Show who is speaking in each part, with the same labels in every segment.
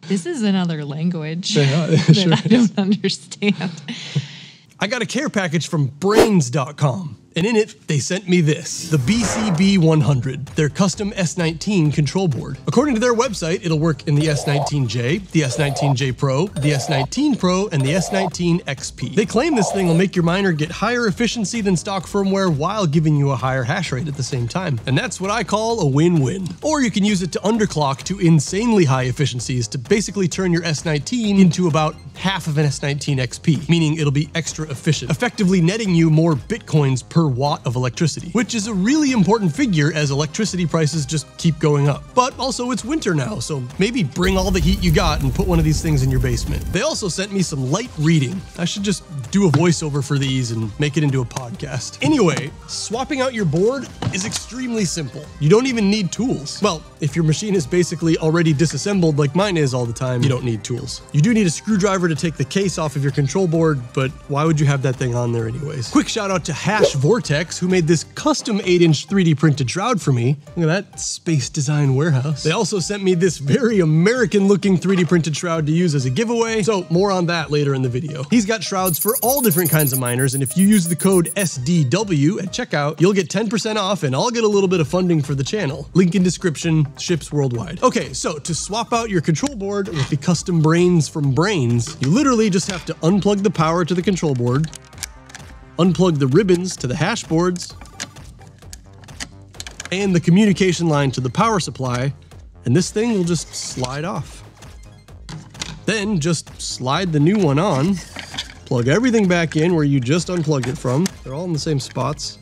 Speaker 1: This is another language
Speaker 2: that
Speaker 1: sure I don't understand.
Speaker 2: I got a care package from Braiins.com. And in it, they sent me this, the BCB100, their custom S19 control board. According to their website, it'll work in the S19J, the S19J Pro, the S19 Pro, and the S19 XP. They claim this thing will make your miner get higher efficiency than stock firmware while giving you a higher hash rate at the same time. And that's what I call a win-win. Or you can use it to underclock to insanely high efficiencies to basically turn your S19 into about half of an S19 XP, meaning it'll be extra efficient, effectively netting you more Bitcoins per watt of electricity, which is a really important figure as electricity prices just keep going up. But also it's winter now, so maybe bring all the heat you got and put one of these things in your basement. They also sent me some light reading. I should just do a voiceover for these and make it into a podcast. Anyway, swapping out your board is extremely simple. You don't even need tools. Well, if your machine is basically already disassembled like mine is all the time, you don't need tools. You do need a screwdriver to take the case off of your control board, but why would you have that thing on there anyways? Quick shout out to Vortex, who made this custom 8-inch 3D printed shroud for me. Look at that space design warehouse. They also sent me this very American looking 3D printed shroud to use as a giveaway, so more on that later in the video. He's got shrouds for all different kinds of miners, and if you use the code SDW at checkout, you'll get 10% off and I'll get a little bit of funding for the channel. Link in description, ships worldwide. Okay, so to swap out your control board with the custom Braiins from Braiins, you literally just have to unplug the power to the control board, unplug the ribbons to the hash boards, and the communication line to the power supply, and this thing will just slide off. Then just slide the new one on, plug everything back in where you just unplugged it from. They're all in the same spots.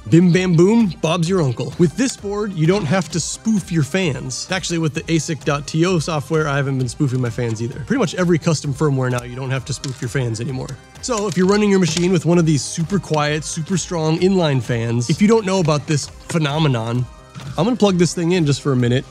Speaker 2: Bim bam boom, Bob's your uncle. With this board, you don't have to spoof your fans. Actually, with the ASIC.to software, I haven't been spoofing my fans either. Pretty much every custom firmware now, you don't have to spoof your fans anymore. So if you're running your machine with one of these super quiet, super strong inline fans, if you don't know about this phenomenon, I'm gonna plug this thing in just for a minute.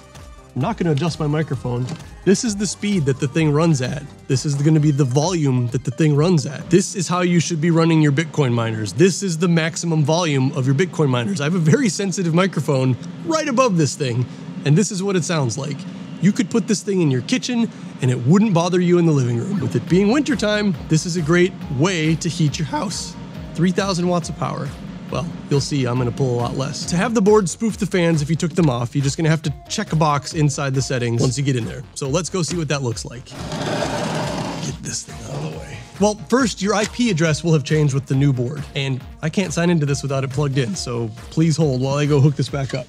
Speaker 2: I'm not gonna adjust my microphone. This is the speed that the thing runs at. This is gonna be the volume that the thing runs at. This is how you should be running your Bitcoin miners. This is the maximum volume of your Bitcoin miners. I have a very sensitive microphone right above this thing, and this is what it sounds like. You could put this thing in your kitchen and it wouldn't bother you in the living room. With it being wintertime, this is a great way to heat your house. 3,000 watts of power. Well, you'll see I'm gonna pull a lot less. To have the board spoof the fans if you took them off, you're just gonna have to check a box inside the settings once you get in there. So let's go see what that looks like. Get this thing out of the way. Well, first, your IP address will have changed with the new board, and I can't sign into this without it plugged in, so please hold while I go hook this back up.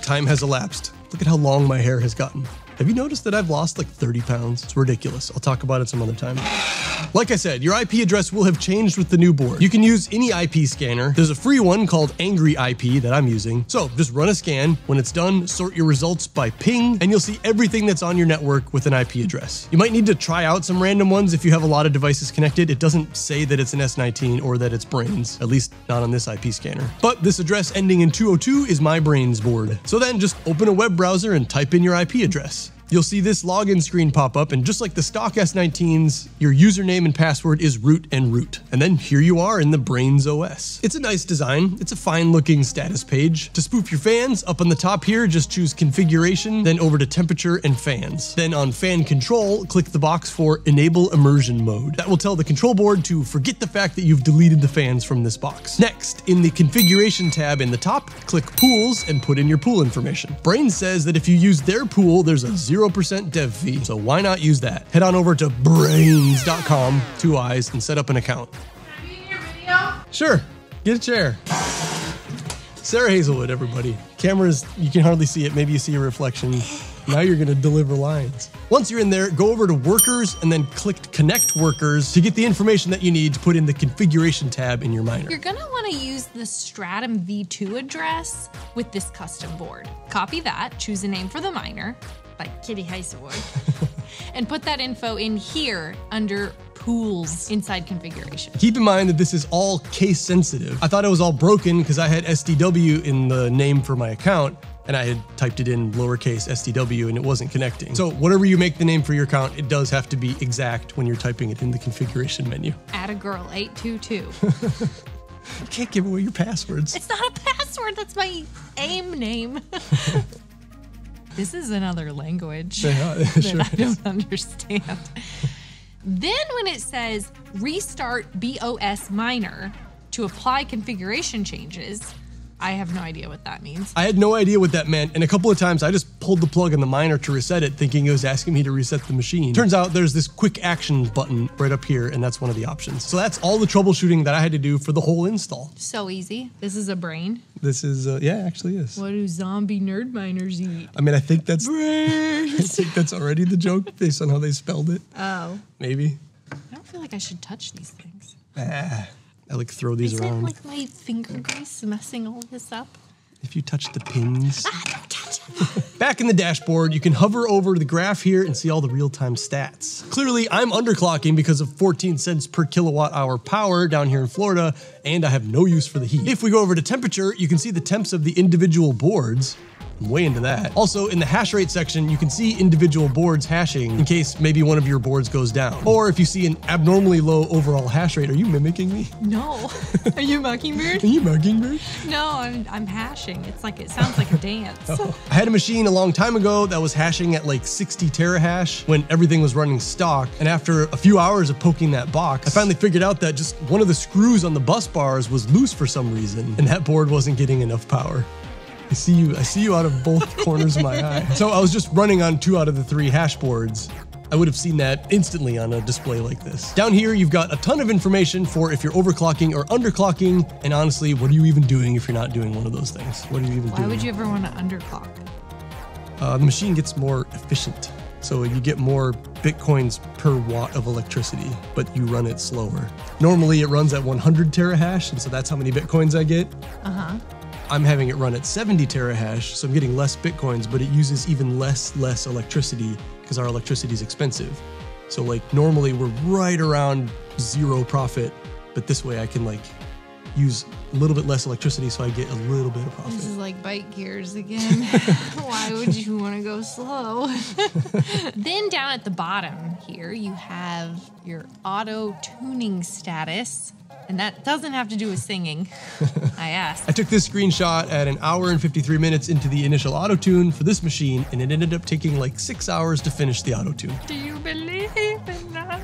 Speaker 2: Time has elapsed. Look at how long my hair has gotten. Have you noticed that I've lost like 30 pounds? It's ridiculous. I'll talk about it some other time. Like I said, your IP address will have changed with the new board. You can use any IP scanner. There's a free one called Angry IP that I'm using. So just run a scan. When it's done, sort your results by ping, and you'll see everything that's on your network with an IP address. You might need to try out some random ones if you have a lot of devices connected. It doesn't say that it's an S19 or that it's Braiins, at least not on this IP scanner. But this address ending in 202 is my Braiins board. So then just open a web browser and type in your IP address. You'll see this login screen pop up, and just like the stock S19s, your username and password is root and root. And then here you are in the Braiins OS. It's a nice design. It's a fine looking status page. To spoof your fans, up on the top here, just choose configuration, then over to temperature and fans. Then on fan control, click the box for enable immersion mode. That will tell the control board to forget the fact that you've deleted the fans from this box. Next, in the configuration tab in the top, click pools and put in your pool information. Braiins says that if you use their pool, there's a 0% dev fee, so why not use that? Head on over to Braiins.com, 2 eyes, and set up an account.
Speaker 1: Can I be in your video?
Speaker 2: Sure, get a chair. Sarah Hazelwood, everybody. Cameras, you can hardly see it, maybe you see a reflection. Now you're gonna deliver lines. Once you're in there, go over to workers and then click connect workers to get the information that you need to put in the configuration tab in your miner.
Speaker 1: You're gonna wanna use the Stratum V2 address with this custom board. Copy that, choose a name for the miner, like Kitty Hazelwood, and put that info in here under pools inside configuration.
Speaker 2: Keep in mind that this is all case sensitive. I thought it was all broken because I had SDW in the name for my account, and I had typed it in lowercase SDW and it wasn't connecting. So whatever you make the name for your account, it does have to be exact when you're typing it in the configuration menu.
Speaker 1: Atta girl 822.
Speaker 2: You can't give away your passwords.
Speaker 1: It's not a password. That's my AIM name. This is another language that I don't understand. Then when it says restart BOS Miner to apply configuration changes, I have no idea what that means.
Speaker 2: I had no idea what that meant, and a couple of times I just pulled the plug on the miner to reset it, thinking it was asking me to reset the machine. Turns out there's this quick action button right up here, and that's one of the options. So that's all the troubleshooting that I had to do for the whole install.
Speaker 1: So easy. This is a brain.
Speaker 2: This is, yeah, it actually is.
Speaker 1: What do zombie nerd miners eat?
Speaker 2: I mean, I think that's,
Speaker 1: Brains.
Speaker 2: I think that's already the joke based on how they spelled it.
Speaker 1: Oh.
Speaker 2: Maybe.
Speaker 1: I don't feel like I should touch these things.
Speaker 2: I like throw these around.
Speaker 1: Isn't like my finger grease messing all this up?
Speaker 2: If you touch the pins.
Speaker 1: Don't touch them.
Speaker 2: Back in the dashboard, you can hover over the graph here and see all the real-time stats. Clearly, I'm underclocking because of 14 cents per kilowatt hour power down here in Florida, and I have no use for the heat. If we go over to temperature, you can see the temps of the individual boards. I'm way into that. Also, in the hash rate section, you can see individual boards hashing in case maybe one of your boards goes down. Or if you see an abnormally low overall hash rate. Are you mimicking me?
Speaker 1: No. Are you Mockingbird?
Speaker 2: Are you Mockingbird?
Speaker 1: No, I'm hashing. It's like, it sounds like a dance.
Speaker 2: Oh. I had a machine a long time ago that was hashing at like 60 terahash when everything was running stock. And after a few hours of poking that box, I finally figured out that just one of the screws on the bus bars was loose for some reason, and that board wasn't getting enough power. I see you out of both corners of my eye. So I was just running on 2 out of the 3 hash boards. I would have seen that instantly on a display like this. Down here, you've got a ton of information for if you're overclocking or underclocking. And honestly, what are you even doing if you're not doing one of those things? What are you even doing?
Speaker 1: Why would you ever want to underclock?
Speaker 2: The machine gets more efficient. So you get more Bitcoins per watt of electricity, but you run it slower. Normally it runs at 100 terahash, and so that's how many Bitcoins I get.
Speaker 1: Uh-huh.
Speaker 2: I'm having it run at 70 terahash, so I'm getting less Bitcoins, but it uses even less electricity because our electricity is expensive. So like normally we're right around 0 profit, but this way I can like use a little bit less electricity so I get a little bit of profit.
Speaker 1: This is like bike gears again. Why would you want to go slow? Then down at the bottom here, you have your auto tuning status. And that doesn't have to do with singing. I asked.
Speaker 2: I took this screenshot at 1 hour and 53 minutes into the initial auto tune for this machine, and it ended up taking like 6 hours to finish the auto tune.
Speaker 1: Do you believe in that?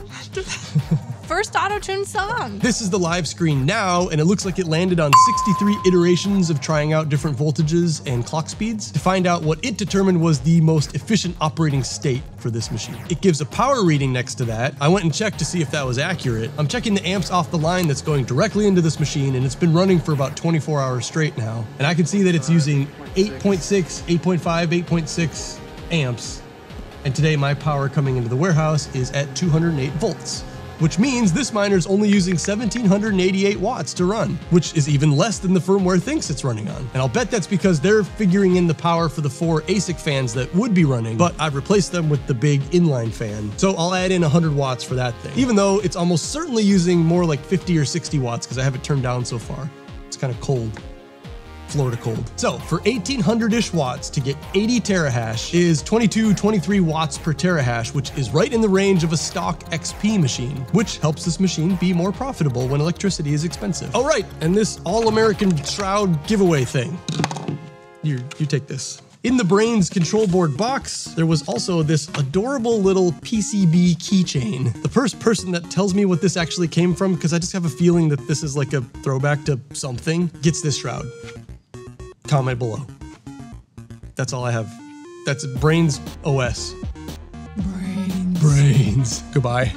Speaker 1: First auto tune song.
Speaker 2: This is the live screen now, and it looks like it landed on 63 iterations of trying out different voltages and clock speeds to find out what it determined was the most efficient operating state for this machine. It gives a power reading next to that. I went and checked to see if that was accurate. I'm checking the amps off the line that's going directly into this machine, and it's been running for about 24 hours straight now. And I can see that it's using 8.6, 8.5, 8.6 amps. And today my power coming into the warehouse is at 208 volts, which means this miner's only using 1,788 watts to run, which is even less than the firmware thinks it's running on. And I'll bet that's because they're figuring in the power for the 4 ASIC fans that would be running, but I've replaced them with the big inline fan. So I'll add in 100 watts for that thing, even though it's almost certainly using more like 50 or 60 watts because I have it turned down so far. It's kind of cold. Florida cold. So for 1,800-ish watts to get 80 terahash is 23 watts per terahash, which is right in the range of a stock XP machine, which helps this machine be more profitable when electricity is expensive. Oh right, and this all-American Shroud giveaway thing. You take this. In the Braiins control board box, there was also this adorable little PCB keychain. The first person that tells me what this actually came from, because I just have a feeling that this is like a throwback to something, gets this shroud. Comment below. That's all I have. That's Braiins OS.
Speaker 1: Braiins.
Speaker 2: Braiins. Goodbye.